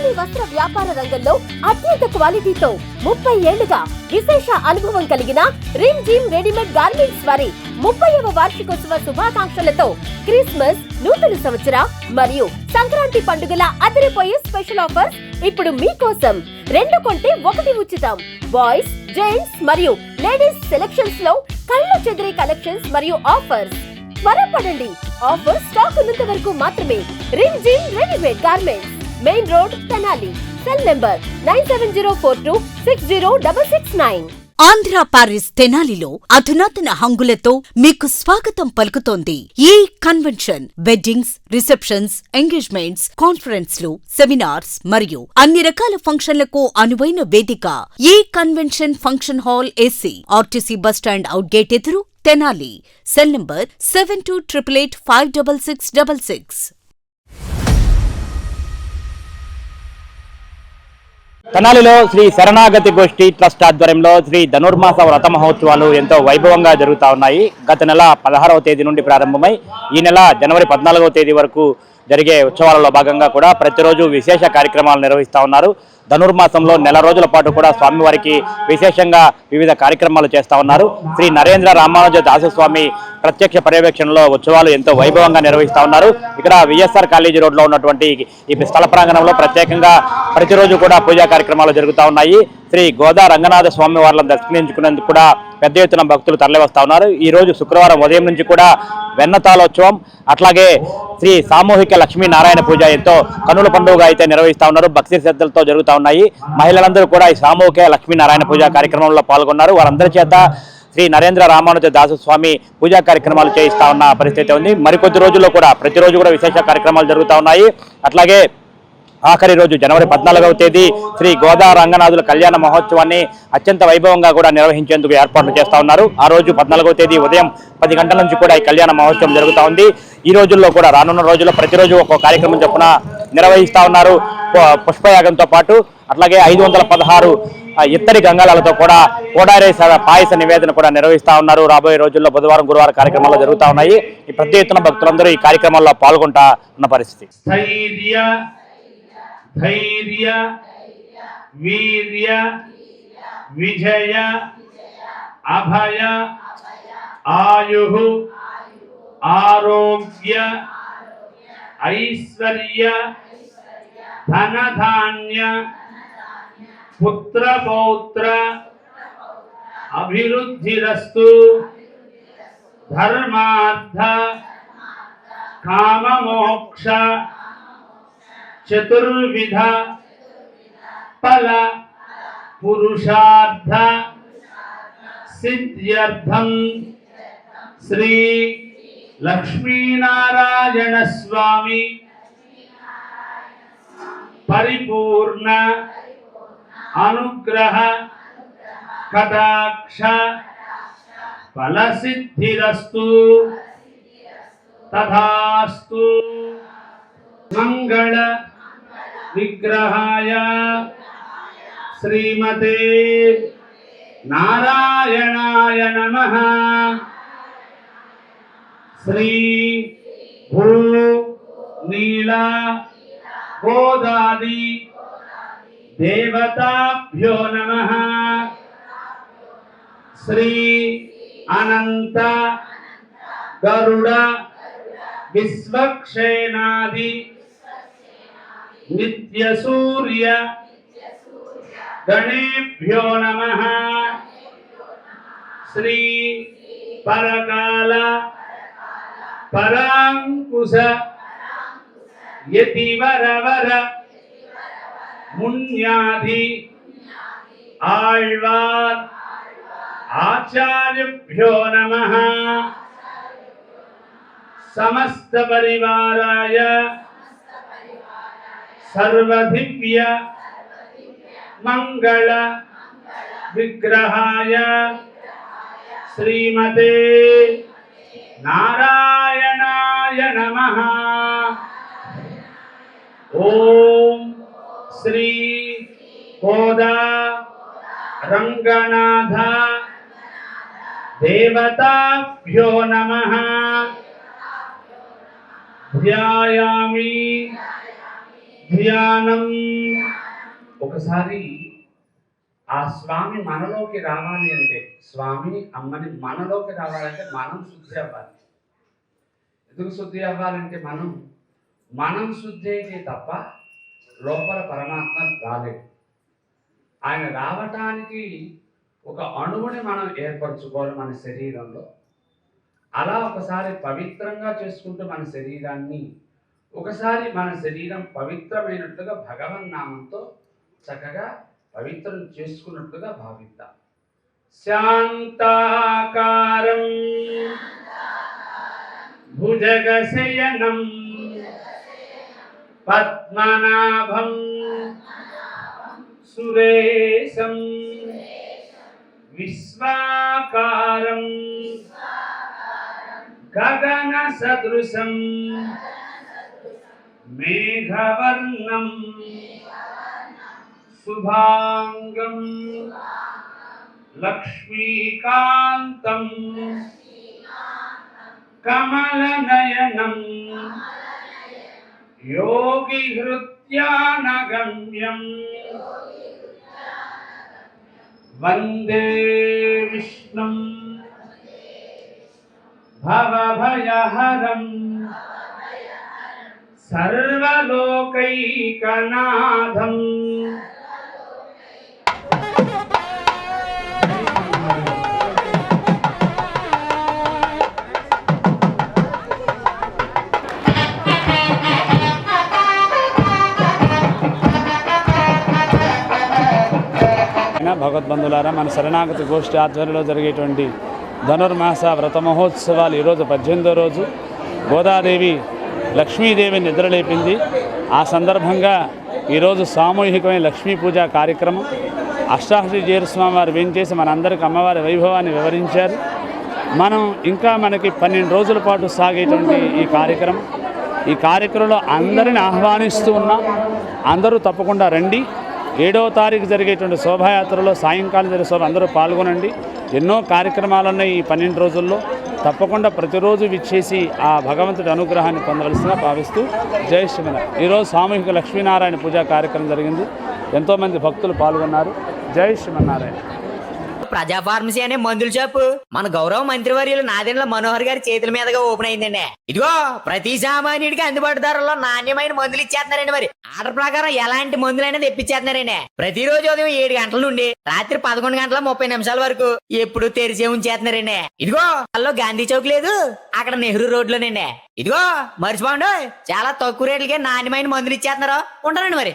తెనాలి వస్త్ర వ్యాపార రంగంలో అత్యంత క్వాలిటీతో 30 ఏళ్లుగా విశేష అనుభవం కలిగిన రిమ్ జిమ్ రెడీమేడ్ గార్మెంట్స్ వారి 30వ వార్షికోత్సవ శుభాకాంక్షలతో క్రిస్మస్, నూతన సంవత్సర మరియు సంక్రాంతి పండుగల అదిరిపోయే స్పెషల్ ఆఫర్స్ ఇప్పుడు మీకోసం. 2 కొంటే 1 ఉచితం. బాయ్స్, జెంట్స్ మరియు లేడీస్ సెలక్షన్స్ లో కళ్ళు చెదిరే కలెక్షన్స్ మరియు ఆఫర్స్. త్వరపడండి, ఆఫర్ స్టాక్ ఉన్నంత వరకు మాత్రమే. Rim Jhim readymade garments, main road, Tenali. Cell number 9704260669. Andhra Paris తెనాలిలో అధునాతన హంగులతో మీకు స్వాగతం పలుకుతోంది. ఈ కన్వెన్షన్ వెడ్డింగ్స్, రిసెప్షన్స్, ఎంగేజ్మెంట్స్, కాన్ఫరెన్స్లు, సెమినార్స్ మరియు అన్ని రకాల ఫంక్షన్లకు అనువైన వేదిక. ఈ convention function hall AC, RTC bus stand out gate ఎదురు, తెనాలి. Cell number 7288856666. తెనాలిలో శ్రీ శరణాగతి గోష్ఠి ట్రస్ట్ ఆధ్వర్యంలో శ్రీ ధనుర్మాస వ్రత మహోత్సవాలు ఎంతో వైభవంగా జరుగుతూ ఉన్నాయి. గత నెల 16వ తేదీ నుండి ప్రారంభమై ఈ నెల జనవరి 14వ తేదీ వరకు జరిగే ఉత్సవాలలో భాగంగా కూడా ప్రతిరోజు విశేష కార్యక్రమాలు నిర్వహిస్తూ ఉన్నారు. ధనుర్మాసంలో నెల రోజుల పాటు కూడా స్వామివారికి విశేషంగా వివిధ కార్యక్రమాలు చేస్తూ ఉన్నారు. శ్రీ నరేంద్ర రామానుజ దాసస్వామి ప్రత్యక్ష పర్యవేక్షణలో ఉత్సవాలు ఎంతో వైభవంగా నిర్వహిస్తూ ఉన్నారు. ఇక్కడ విఎస్ఆర్ కాలేజీ రోడ్లో ఉన్నటువంటి ఈ స్థల ప్రాంగణంలో ప్రత్యేకంగా ప్రతిరోజు కూడా పూజా కార్యక్రమాలు జరుగుతూ ఉన్నాయి. శ్రీ గోదా రంగనాథ స్వామి వారిని దర్శించుకునేందుకు కూడా పెద్ద ఎత్తున భక్తులు తరలివస్తూ ఉన్నారు. ఈ రోజు శుక్రవారం ఉదయం నుంచి కూడా వెన్నతాలోత్సవం, అట్లాగే శ్రీ సామూహిక లక్ష్మీనారాయణ పూజ ఎంతో కనుల పండుగ అయితే నిర్వహిస్తూ ఉన్నారు. భక్తి శ్రద్ధలతో జరుగుతూ ఉన్నాయి. మహిళలందరూ కూడా ఈ సామూహిక లక్ష్మీనారాయణ పూజ కార్యక్రమంలో పాల్గొన్నారు. వారందరి చేత శ్రీ నరేంద్ర రామానుజ దాసస్వామి పూజా కార్యక్రమాలు చేయిస్తా ఉన్న పరిస్థితి ఉంది. మరికొద్ది రోజుల్లో కూడా ప్రతిరోజు కూడా విశేష కార్యక్రమాలు జరుగుతూ ఉన్నాయి. అట్లాగే ఆఖరి రోజు జనవరి 14వ తేదీ శ్రీ గోదా రంగనాథుల కళ్యాణ మహోత్సవాన్ని అత్యంత వైభవంగా కూడా నిర్వహించేందుకు ఏర్పాట్లు చేస్తూ ఉన్నారు. ఆ రోజు 14వ తేదీ ఉదయం 10 గంటల నుంచి కూడా ఈ కళ్యాణ మహోత్సవం జరుగుతూ ఉంది. ఈ రోజుల్లో కూడా రానున్న రోజుల్లో ప్రతిరోజు ఒక్కో కార్యక్రమం చొప్పున నిర్వహిస్తూ ఉన్నారు. పుష్పయాగంతో పాటు అట్లాగే 516 ఇత్తడి గంగాలతో కూడా కోడారే పాయస నివేదన కూడా నిర్వహిస్తూ ఉన్నారు. రాబోయే రోజుల్లో బుధవారం, గురువారం కార్యక్రమాలు జరుగుతూ ఉన్నాయి. ఈ పెద్ద ఎత్తున భక్తులందరూ ఈ కార్యక్రమాల్లో పాల్గొంటా ఉన్న పరిస్థితి. ధైర్య, వీర్య, విజయ, అభయ, ఆయు, ఆరోగ్య, ఐశ్వర్య, ధనధాన్య, పుత్రపౌత్ర అభివృద్ధిరస్తు. ధర్మార్థ కామమోక్ష చతుర్విధ ఫల పురుషార్థ సిద్ధ్యర్థం శ్రీ లక్ష్మీనారాయణ స్వామి పరిపూర్ణ అనుగ్రహ కటాక్ష ఫలసిద్ధిరస్తు. తథాస్తు. మంగళ విగ్రహాయ శ్రీమతే నారాయణాయ నమః. శ్రీ భూ నీల గోదాది దేవతాభ్యో నమః. శ్రీ అనంత గరుడ విశ్వక్షేణాది నిత్య సూర్య గణేభ్యో నమః. శ్రీ పరకాల పరాంకుశ యతివరవర మున్యాది ఆళ్వార్ ఆచార్యభ్యో నమః. సమస్త పరివారాయ సర్వదివ్య మంగళ విగ్రహాయ శ్రీమతే నారాయణాయ నమః. ఓం శ్రీ కోదా రంగనాథ దేవతాభ్యో నమః. ధ్యాయామి ధ్యానం. ఒకసారి ఆ స్వామి మనలోకి రావాలి అంటే, స్వామి అమ్మని మనలోకి రావాలంటే మనం శుద్ధి అవ్వాలి. ఎందుకు శుద్ధి అవ్వాలంటే మనం శుద్ధి అయితే తప్ప లోపల పరమాత్మ రాలేదు. ఆయన రావటానికి ఒక అణువుని మనం ఏర్పరచుకోవాలి మన శరీరంలో. అలా ఒకసారి పవిత్రంగా చేసుకుంటూ మన శరీరాన్ని, ఒకసారి మన శరీరం పవిత్రమైనట్లుగా భగవన్నామంతో చక్కగా పవిత్రం చేసుకున్నట్లుగా భావిద్దాం. శాంతాకారం భుజగశయనం పద్మనాభం సురేశం విశ్వాకారం గగన సదృశం మేఘవర్ణం శుభాంగం లక్ష్మీకాంతం కమలనయనం యోగి హృద్యానగమ్యం వందే విష్ణుం భవభయహరం సర్వలోకైకనాథం. భగవద్బంధులారా, మన శరణాగతి గోష్ఠి ఆధ్వర్యంలో జరిగేటువంటి ధనుర్మాస వ్రత మహోత్సవాలు ఈరోజు 18వ రోజు. గోదాదేవి లక్ష్మీదేవి నిద్రలేపింది. ఆ సందర్భంగా ఈరోజు సామూహికమైన లక్ష్మీ పూజ కార్యక్రమం. అష్టాదశ స్వామి వారు వేంచేసి మనందరికీ అమ్మవారి వైభవాన్ని వివరించారు. మనం ఇంకా మనకి 12 రోజుల పాటు సాగేటువంటి ఈ కార్యక్రమంలో అందరిని ఆహ్వానిస్తూ ఉన్నాం. అందరూ తప్పకుండా రండి. 7వ తారీఖు జరిగేటువంటి శోభాయాత్రలో సాయంకాలం జరిగే శోభ అందరూ పాల్గొనండి. ఎన్నో కార్యక్రమాలు ఉన్నాయి ఈ 12 రోజుల్లో. తప్పకుండా ప్రతిరోజు విచ్చేసి ఆ భగవంతుడి అనుగ్రహాన్ని పొందవలసిగా భావిస్తూ జై శ్రీమన్నారాయణ. ఈరోజు సామూహిక లక్ష్మీనారాయణ పూజా కార్యక్రమం జరిగింది. ఎంతోమంది భక్తులు పాల్గొన్నారు. జై శ్రీమన్నారాయణ. ప్రజా ఫార్మసీ అనే మందుల షాపు మన గౌరవ మంత్రివర్యులు నాదెండ్ల మనోహర్ గారి చేతుల మీదుగా ఓపెన్ అయిందండి. ఇదిగో ప్రతి సామాన్యుడికి అందుబాటు ధరల్లో నాణ్యమైన మందులు ఇచ్చేస్తున్నారండి. మరి ఆర్డర్ ప్రకారం ఎలాంటి మందులైనా తెప్పించేస్తున్నారండి. ప్రతిరోజు ఉదయం 7 గంటల నుండి రాత్రి 11 గంటల 30 నిమిషాల వరకు ఎప్పుడు తెరిచే ఉంచేస్తున్నారండి. ఇదిగో అల్లో గాంధీ చౌక్ లేదు, అక్కడ నెహ్రూ రోడ్ లోనండి. ఇదిగో మర్చిపోండి, చాలా తక్కువ రేట్లకే నాణ్యమైన మందులు ఇచ్చేస్తున్నారు. ఉంటారండి మరి.